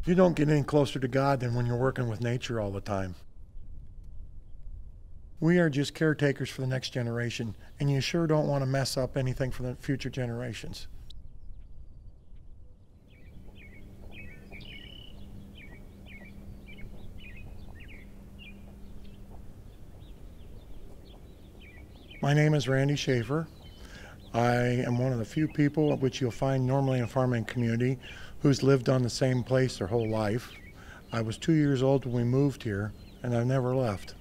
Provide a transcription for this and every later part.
You don't get any closer to God than when you're working with nature all the time. We are just caretakers for the next generation, and you sure don't want to mess up anything for the future generations. My name is Randy Schaefer. I am one of the few people, which you'll find normally in a farming community, who's lived on the same place their whole life. I was 2 years old when we moved here, and I've never left.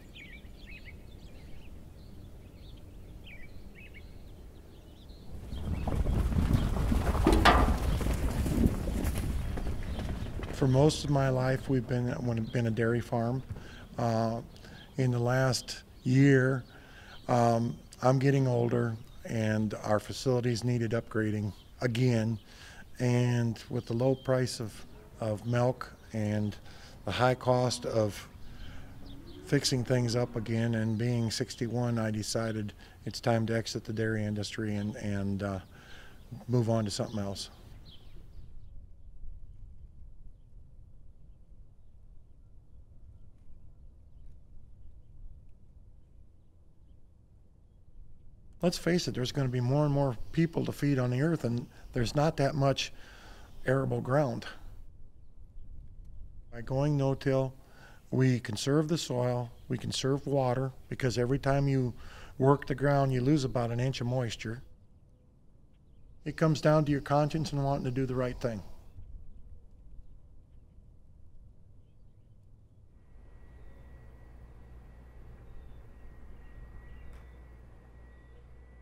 For most of my life, we've been a dairy farm. In the last year, I'm getting older, and our facilities needed upgrading again. And with the low price of milk and the high cost of fixing things up again, and being 61, I decided it's time to exit the dairy industry and move on to something else. Let's face it, there's going to be more and more people to feed on the earth, and there's not that much arable ground. By going no-till, we conserve the soil, we conserve water, because every time you work the ground, you lose about an inch of moisture. It comes down to your conscience and wanting to do the right thing.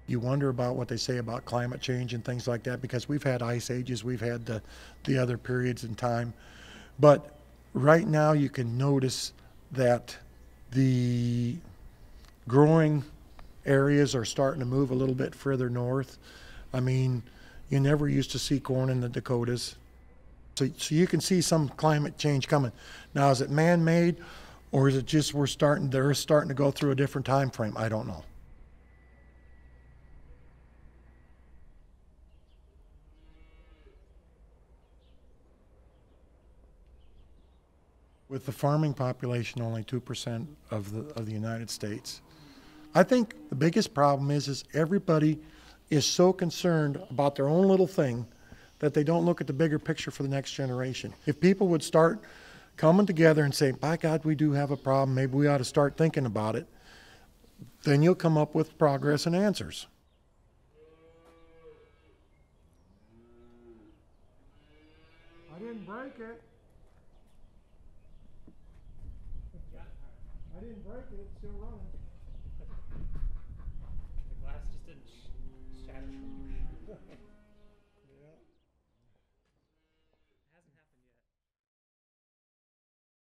You wonder about what they say about climate change and things like that, because we've had ice ages, we've had the other periods in time. But right now you can notice that the growing areas are starting to move a little bit further north. I mean, you never used to see corn in the Dakotas. So you can see some climate change coming. Now, is it man-made, or is it just the Earth's starting to go through a different time frame? I don't know. With the farming population only 2% of the United States. I think the biggest problem is everybody is so concerned about their own little thing that they don't look at the bigger picture for the next generation. If people would start coming together and say, by God, we do have a problem, maybe we ought to start thinking about it, then you'll come up with progress and answers. I didn't break it. I didn't break it, it's still running.